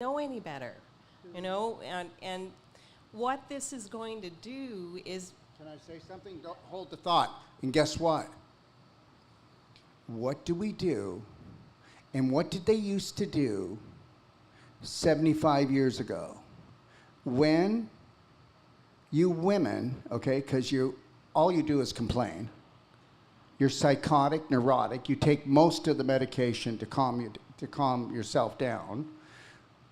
know any better, you know, and what this is going to do is. Can I say something? Don't hold the thought. And guess what? What do we do? And what did they used to do 75 years ago? When you women, okay, because all you do is complain. You're psychotic, neurotic. You take most of the medication to calm yourself down.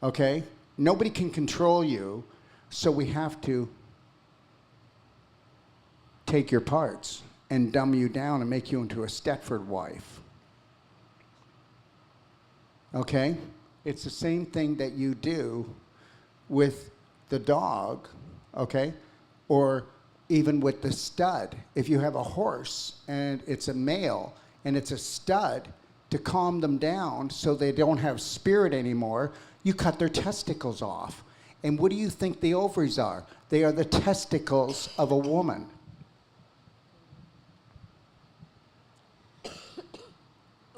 Okay? Nobody can control you, so we have to take your parts and dumb you down and make you into a Stepford wife. Okay? It's the same thing that you do with the dog, okay? Or even with the stud. If you have a horse and it's a male and it's a stud, to calm them down so they don't have spirit anymore, you cut their testicles off. And what do you think the ovaries are? They are the testicles of a woman.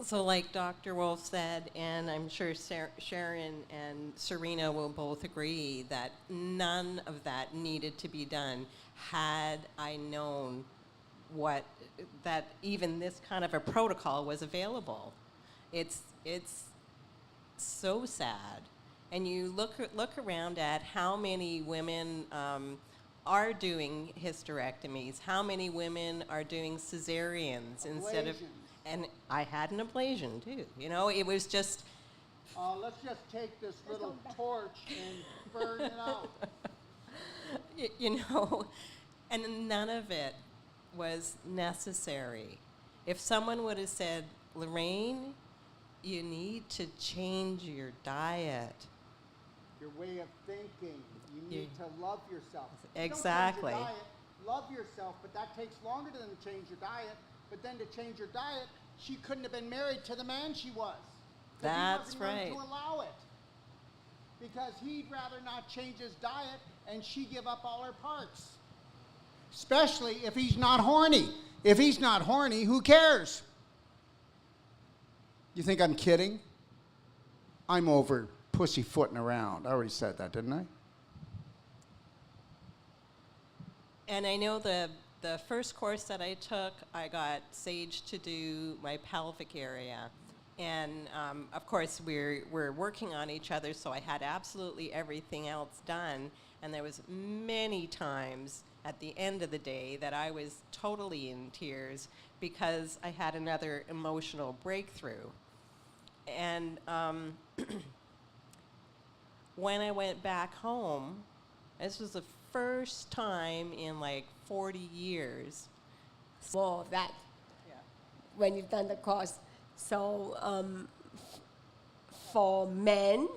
So like Dr. Wolfe said, and I'm sure Sharon and Serena will both agree that none of that needed to be done had I known that even this kind of a protocol was available. It's so sad. And you look around at how many women are doing hysterectomies, how many women are doing cesareans instead of... And I had an ablation too. You know, it was just. Let's just take this little torch and burn it out. You know, and none of it was necessary. If someone would have said, Lorraine, you need to change your diet. Your way of thinking. You need to love yourself. Exactly. You don't change your diet, love yourself, but that takes longer than to change your diet. But then to change your diet, she couldn't have been married to the man she was. That's he wasn't right. going to allow it. Because he'd rather not change his diet and she give up all her parts. Especially if he's not horny. If he's not horny, who cares? You think I'm kidding? I'm over pussyfooting around. I already said that, didn't I? And I know the first course that I took, I got Sage to do my pelvic area. And of course, we're working on each other, so I had absolutely everything else done. And there was many times at the end of the day that I was totally in tears because I had another emotional breakthrough. And when I went back home, this was the first time in like 40 years. More of that when you've done the course. So for men,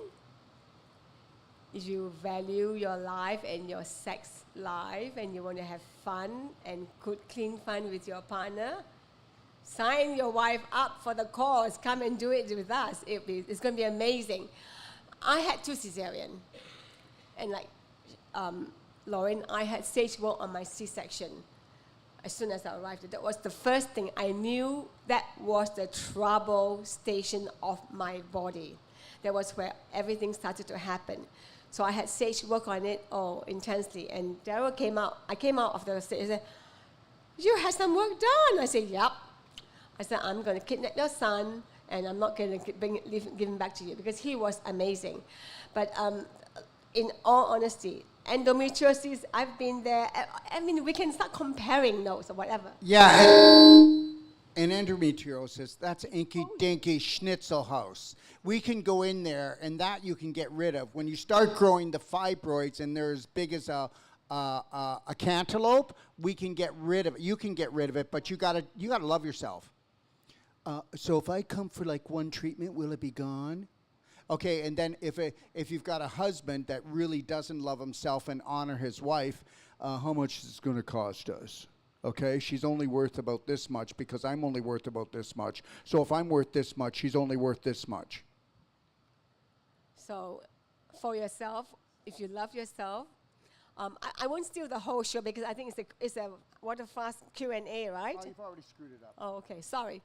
if you value your life and your sex life and you want to have fun and good, clean fun with your partner, sign your wife up for the course. Come and do it with us. It's going to be amazing. I had 2 cesarean. And like Lauren, I had stage 1 on my C-section as soon as I arrived. That was the first thing I knew. That was the trouble station of my body. That was where everything started to happen. So I had Sage work on it intensely. And Darrell came out. I came out of the stage and said, you had some work done. I said, yep. I said, I'm going to kidnap your son, and I'm not going to give him back to you, because he was amazing. But in all honesty, endometriosis, I've been there. I mean, we can start comparing those or whatever. Yeah, and endometriosis, that's inky-dinky schnitzel house. We can go in there, and that you can get rid of. When you start growing the fibroids, and they're as big as a cantaloupe, we can get rid of it. You can get rid of it, but you gotta love yourself. So if I come for like 1 treatment, will it be gone? Okay, and then if you've got a husband that really doesn't love himself and honor his wife, how much is it going to cost us? Okay, she's only worth about this much because I'm only worth about this much. So if I'm worth this much, she's only worth this much. So for yourself, if you love yourself, I won't steal the whole show because I think it's a what a fast Q&A, right? Oh, you've already screwed it up. Oh, okay, sorry.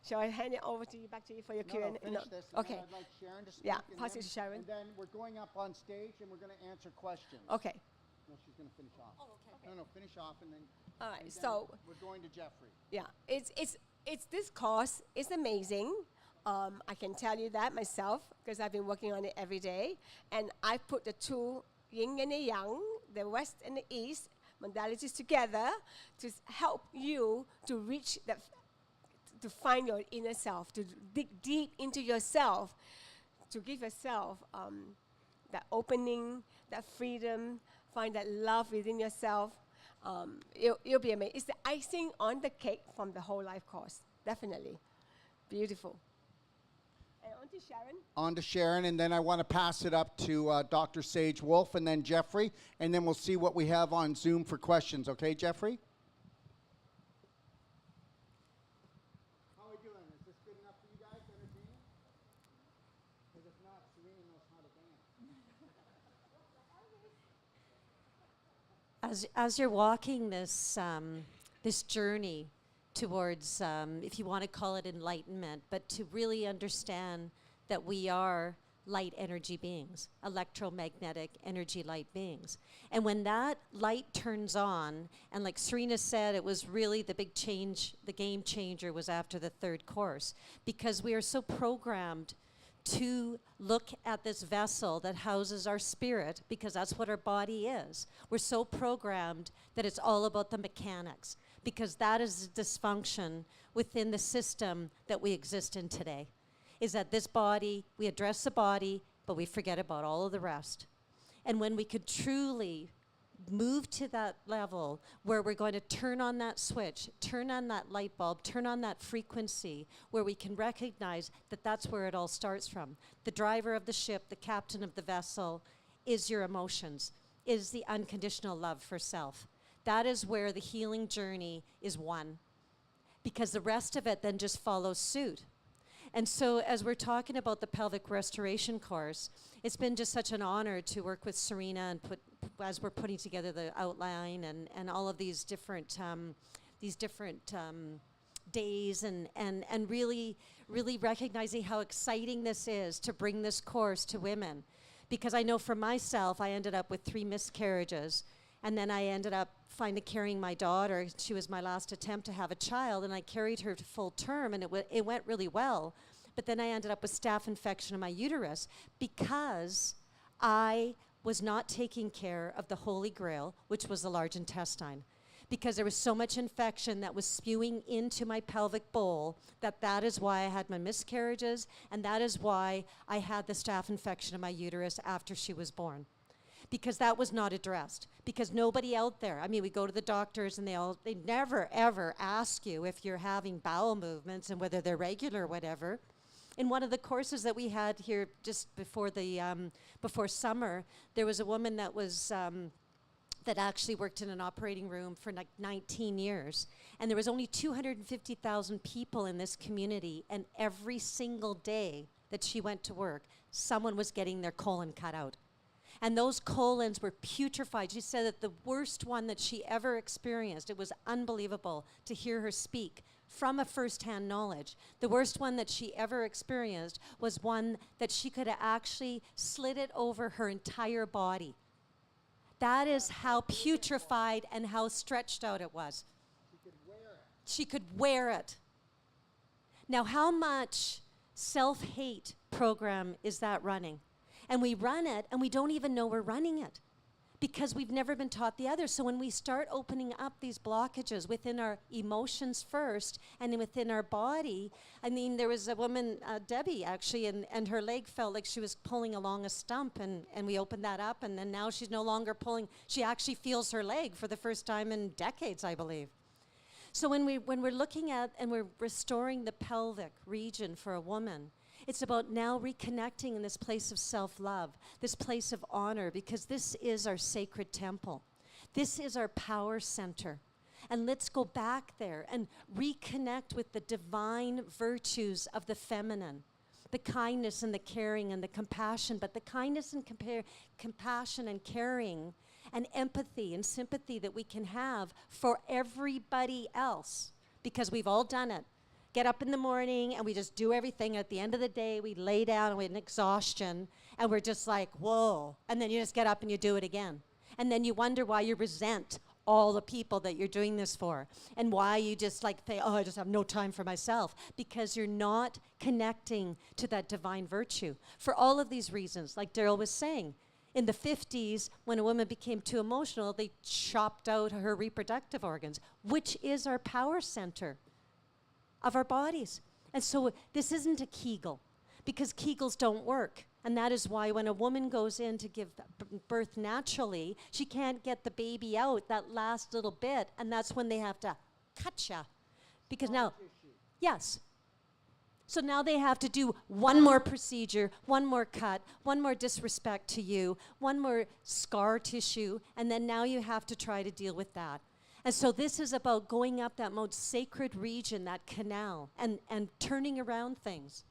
Shall I hand it over to you, back to you for your Q&A? Finish this. And Okay. then I'd like Sharon to speak. Yeah, and pass it then- to Sharon. And then we're going up on stage and we're going to answer questions. Okay. No, she's going to finish off. Oh, okay. No, finish off and then. All right. and then So we're going to Jeffrey. yeah, it's this course. It's amazing. I can tell you that myself because I've been working on it every day, and I put the two yin and the yang, the west and the east modalities together to help you to reach that, to find your inner self, to dig deep into yourself, to give yourself that opening, that freedom, find that love within yourself. You'll be amazed. It's the icing on the cake from the whole life course. Definitely. Beautiful. And on to Sharon. On to Sharon, and then I want to pass it up to Dr. Sage Wolfe and then Jeffrey, and then we'll see what we have on Zoom for questions. Okay, Jeffrey? How are we doing? Is this good enough for you guys, entertaining? Because if not, Serena knows how to dance. As you're walking this this journey towards, if you want to call it enlightenment, but to really understand that we are light energy beings, electromagnetic energy light beings. And when that light turns on, and like Serena said, it was really the big change, the game changer was after the third course, because we are so programmed to look at this vessel that houses our spirit, because that's what our body is. We're so programmed that it's all about the mechanics, because that is the dysfunction within the system that we exist in today, is that this body, we address the body, but we forget about all of the rest. And when we could truly move to that level where we're going to turn on that switch, turn on that light bulb, turn on that frequency, where we can recognize that that's where it all starts from. The driver of the ship, the captain of the vessel, is your emotions, is the unconditional love for self. That is where the healing journey is won, because the rest of it then just follows suit. And so as we're talking about the pelvic restoration course, it's been just such an honor to work with Serena and as we're putting together the outline and all of these different days and really recognizing how exciting this is to bring this course to women. Because I know for myself, I ended up with 3 miscarriages, and then I ended up carrying my daughter. She was my last attempt to have a child, and I carried her to full term, and it went really well. But then I ended up with staph infection in my uterus because I was not taking care of the Holy Grail, which was the large intestine. Because there was so much infection that was spewing into my pelvic bowl that is why I had my miscarriages, and that is why I had the staph infection in my uterus after she was born. Because that was not addressed. Because nobody out there, I mean, we go to the doctors and they never ever ask you if you're having bowel movements and whether they're regular or whatever. In one of the courses that we had here just before before summer, there was a woman that was that actually worked in an operating room for like 19 years. And there was only 250,000 people in this community, and every single day that she went to work, someone was getting their colon cut out. And those colons were putrefied. She said that the worst one that she ever experienced, it was unbelievable to hear her speak from a first-hand knowledge. The worst one that she ever experienced was one that she could have actually slid it over her entire body. That is how putrefied and how stretched out it was. She could wear it. Now, how much self-hate program is that running? And we run it, and we don't even know we're running it because we've never been taught the other. So when we start opening up these blockages within our emotions first and within our body, I mean, there was a woman, Debbie, actually, and her leg felt like she was pulling along a stump, and we opened that up, and then now she's no longer pulling. She actually feels her leg for the first time in decades, I believe. So when we're looking at and we're restoring the pelvic region for a woman, it's about now reconnecting in this place of self-love, this place of honor, because this is our sacred temple. This is our power center. And let's go back there and reconnect with the divine virtues of the feminine, the kindness and the caring and the compassion, but the kindness and compassion and caring and empathy and sympathy that we can have for everybody else, because we've all done it. get up in the morning and we just do everything. At the end of the day, we lay down and we're in exhaustion and we're just like, whoa. And then you just get up and you do it again. And then you wonder why you resent all the people that you're doing this for and why you just like think, oh, I just have no time for myself, because you're not connecting to that divine virtue. For all of these reasons, like Darrell was saying, in the 50s, when a woman became too emotional, they chopped out her reproductive organs, which is our power center of our bodies. And so this isn't a Kegel, because Kegels don't work. And that is why when a woman goes in to give birth naturally, she can't get the baby out, that last little bit, and that's when they have to cut ya. Because now, yes. So now they have to do one more procedure, one more cut, one more disrespect to you, one more scar tissue, and then now you have to try to deal with that. And so this is about going up that most sacred region, that canal, and turning around things.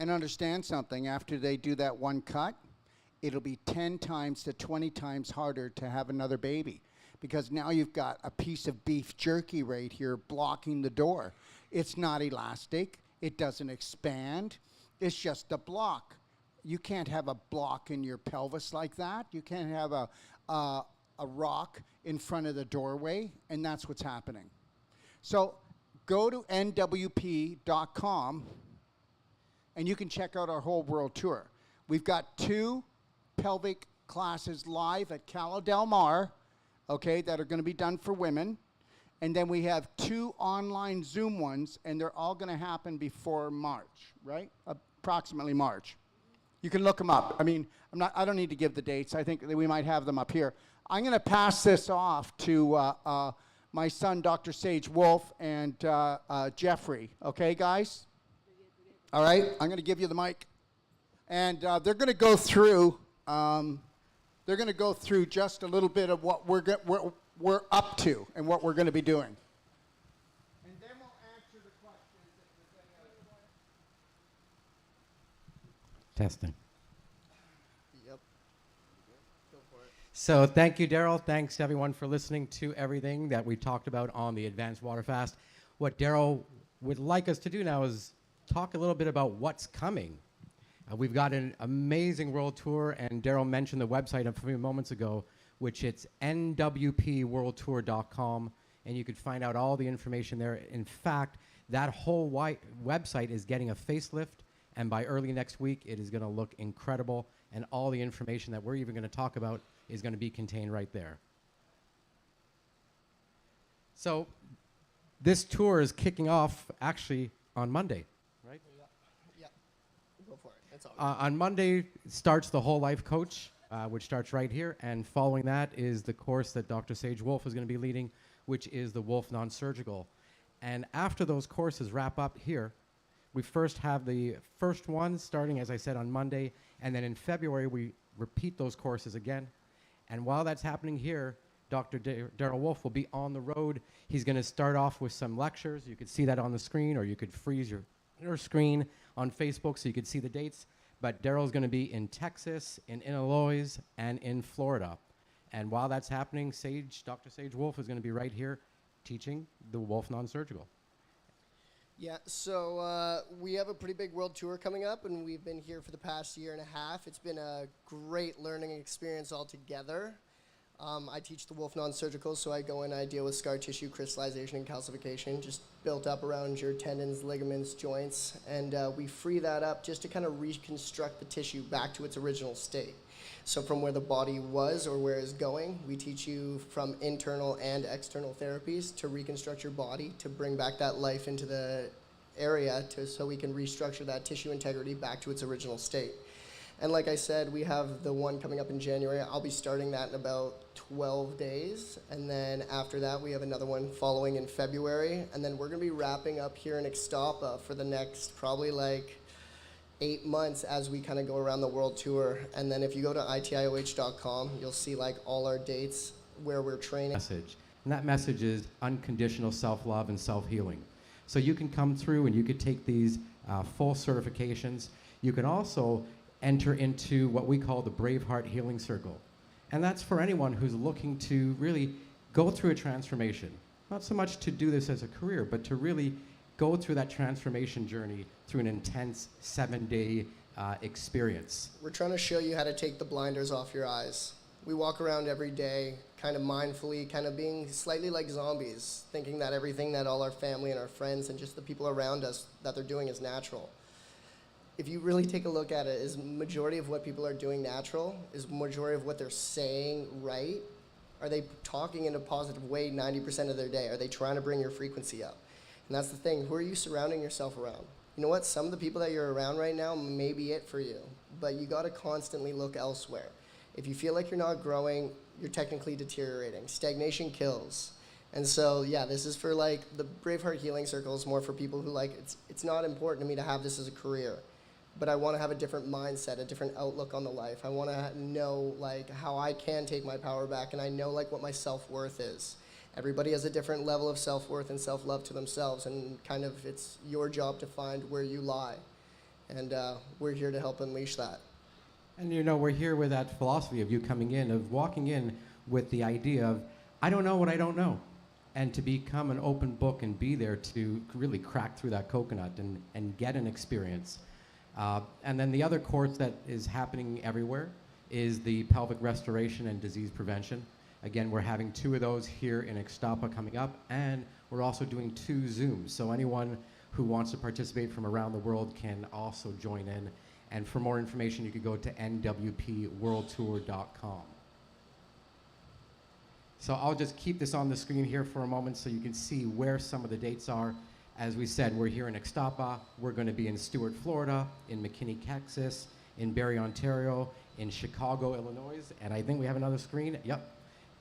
And understand something, after they do that one cut, it'll be 10 times to 20 times harder to have another baby, because now you've got a piece of beef jerky right here blocking the door. It's not elastic, it doesn't expand, it's just a block. You can't have a block in your pelvis like that. You can't have a rock in front of the doorway, and that's what's happening. So go to nwp.com and you can check out our whole world tour. We've got 2 pelvic classes live at Cala Del Mar, okay, that are going to be done for women. And then we have 2 online Zoom ones, and they're all going to happen before March, right? Approximately March. You can look them up. I mean, I don't need to give the dates. I think that we might have them up here. I'm going to pass this off to my son, Dr. Sage Wolfe, and Jeffrey. Okay, guys? All right, I'm going to give you the mic, and they're going to go through. They're going to go through just a little bit of what we're up to and what we're going to be doing. And then we'll answer the questions if there's any other. Testing. Yep. Go for it. So thank you, Darrell. Thanks, everyone, for listening to everything that we talked about on the Advanced Water Fast. What Darrell would like us to do now is talk a little bit about what's coming. We've got an amazing world tour, and Darrell mentioned the website a few moments ago, which it's nwpworldtour.com, and you could find out all the information there. In fact, that whole website is getting a facelift, and by early next week, it is going to look incredible, and all the information that we're even going to talk about is going to be contained right there. So this tour is kicking off actually on Monday. Right? Yeah. Go for it. That's all. On Monday starts the Whole Life Coach, which starts right here, and following that is the course that Dr. Sage Wolfe is going to be leading, which is the Wolfe Non-Surgical. And after those courses wrap up here, we first have the first one starting, as I said, on Monday, and then in February we repeat those courses again. And while that's happening here, Dr. Darrell Wolfe will be on the road. He's going to start off with some lectures. You could see that on the screen, or you could freeze your screen on Facebook so you could see the dates. But Darrell's going to be in Texas, in Illinois, and in Florida. And while that's happening, Dr. Sage Wolfe is going to be right here teaching the Wolfe Non-Surgical. Yeah, so we have a pretty big world tour coming up, and we've been here for the past year and a half. It's been a great learning experience altogether. I teach the Wolfe Non-Surgical, so I go in, I deal with scar tissue crystallization and calcification, just built up around your tendons, ligaments, joints, and we free that up just to kind of reconstruct the tissue back to its original state. So from where the body was or where it's going, we teach you from internal and external therapies to reconstruct your body, to bring back that life into the area so we can restructure that tissue integrity back to its original state. And like I said, we have the one coming up in January. I'll be starting that in about 12 days. And then after that, we have another one following in February. And then we're going to be wrapping up here in Ixtapa for the next probably like 8 months as we kind of go around the world tour. And then if you go to itioh.com, you'll see like all our dates where we're training. Message. And that message is unconditional self-love and self-healing. So you can come through and you could take these full certifications. You can also enter into what we call the Braveheart Healing Circle. And that's for anyone who's looking to really go through a transformation. Not so much to do this as a career, but to really go through that transformation journey through an intense 7-day experience. We're trying to show you how to take the blinders off your eyes. We walk around every day kind of mindfully, kind of being slightly like zombies, thinking that everything that all our family and our friends and just the people around us that they're doing is natural. If you really take a look at it, is majority of what people are doing natural? Is majority of what they're saying right? Are they talking in a positive way 90% of their day? Are they trying to bring your frequency up? And that's the thing. Who are you surrounding yourself around? You know what? Some of the people that you're around right now may be it for you, but you got to constantly look elsewhere. If you feel like you're not growing, you're technically deteriorating. Stagnation kills. And so, yeah, this is for like the Braveheart Healing Circle is more for people who like, it's not important to me to have this as a career, but I want to have a different mindset, a different outlook on the life. I want to know like how I can take my power back, and I know like what my self-worth is. Everybody has a different level of self-worth and self-love to themselves, and kind of it's your job to find where you lie. And we're here to help unleash that. And you know, we're here with that philosophy of you coming in, of walking in with the idea of, I don't know what I don't know. And to become an open book and be there to really crack through that coconut and get an experience. And then the other course that is happening everywhere is the pelvic restoration and disease prevention. Again, we're having 2 of those here in Ixtapa coming up, and we're also doing 2 Zooms. So anyone who wants to participate from around the world can also join in. And for more information, you could go to nwpworldtour.com. So I'll just keep this on the screen here for a moment so you can see where some of the dates are. As we said, we're here in Ixtapa. We're going to be in Stewart, Florida, in McKinney, Texas, in Barrie, Ontario, in Chicago, Illinois, and I think we have another screen. Yep.